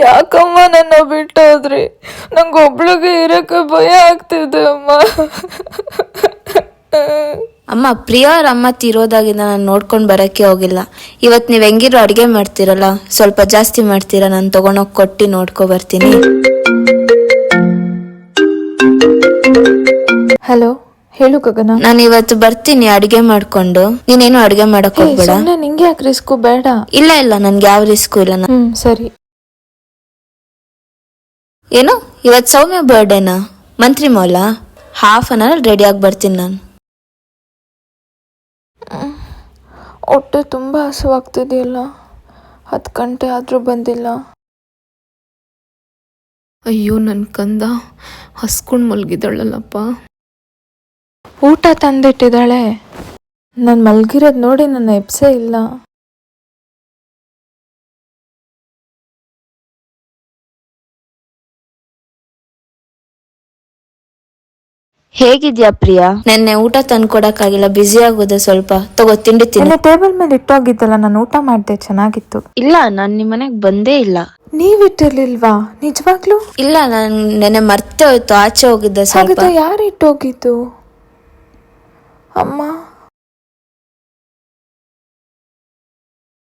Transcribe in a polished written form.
ಯಾಕಮ್ಮ ನನ್ನ ಬಿಟ್ಟೋದ್ರಿ? ನಂಗೊಬ್ಳಿಗೆ ಇರಕ್ಕೆ ಭಯ ಆಗ್ತಿದೆ ಅಮ್ಮ. ಅಮ್ಮ, ಪ್ರಿಯಾ ಅವ್ರ ಅಮ್ಮ ತೀರೋದಾಗಿಂದ ನಾನು ನೋಡ್ಕೊಂಡು ಬರೋಕ್ಕೆ ಹೋಗಿಲ್ಲ. ಇವತ್ತು ನೀವು ಹೆಂಗಿರೋ ಅಡುಗೆ ಮಾಡ್ತೀರಲ್ಲ, ಸ್ವಲ್ಪ ಜಾಸ್ತಿ ಮಾಡ್ತೀರಾ, ನಾನು ತೊಗೊಂಡೋಗಿ ಕೊಟ್ಟು ನೋಡ್ಕೊ ಬರ್ತೀನಿ. ಹಲೋ, ಹೇಳು ಗಗನ. ನಾನು ಇವತ್ತು ಬರ್ತೀನಿ ಅಡುಗೆ ಮಾಡ್ಕೊಂಡು. ನೀನೇನು ಅಡುಗೆ ಮಾಡಕ್ ಹೋಗ್ಬೇಡ. ನಿಂಗೆ ಯಾಕೆ ರಿಸ್ಕು? ಬೇಡ. ಇಲ್ಲ ಇಲ್ಲ, ನನ್ಗೆ ಯಾವ ರಿಸ್ಕು ಇಲ್ಲ. ಸರಿ. ಏನು ಇವತ್ತು ಸೌಮ್ಯ ಬರ್ಡೇನಾ? Mantri mall, half an hour ready ಆಗಿ ಬರ್ತೀನಿ ನಾನು. ಹೊಟ್ಟೆ ತುಂಬ ಹಸುವಾಗ್ತಿದೆಯಲ್ಲ, 10 ಗಂಟೆ ಆದರೂ ಬಂದಿಲ್ಲ. ಅಯ್ಯೋ ನನ್ನ ಕಂದ ಹಸ್ಕೊಂಡು ಮಲಗಿದಾಳಲ್ಲಪ್ಪ. ಊಟ ತಂದಿಟ್ಟಿದ್ದಾಳೆ. ನಾನು ಮಲಗಿರೋದು ನೋಡಿ ನನ್ನ ಎಬ್ಸೇ ಇಲ್ಲ. ಹೇಗಿದ್ಯಾ ಪ್ರಿಯಾ? ನೆನ್ನೆ ಊಟ ತಂದ್ಕೊಡಕ್ಕಾಗಿಲ್ಲ, ಬ್ಯುಸಿ ಆಗೋದೆ ಸ್ವಲ್ಪ. ತಗೋ ತಿಂಡಿ ತಿನ್ನಿ. ಟೇಬಲ್ ಮೇಲೆ ಇಟ್ಟೋಗಿದ್ದಲ್ಲ, ನಾನು ಊಟ ಮಾಡಿದೆ, ಚೆನ್ನಾಗಿತ್ತು. ಇಲ್ಲ, ನಾನು ನಿಮ್ಮ ಮನೆಗೆ ಬಂದೇ ಇಲ್ಲ. ನೀವಿಟ್ಟಿರ್ಲಿಲ್ವಾ ನಿಜವಾಗ್ಲೂ? ಇಲ್ಲ, ನಾನು ನೆನ್ನೆ ಮರ್ತೆ ಹೋಯ್ತು, ಆಚೆ ಹೋಗಿದ್ದೆ ಸ್ವಲ್ಪ. ಯಾರು ಇಟ್ಟೋಗಿದ್ದು? ಅಮ್ಮ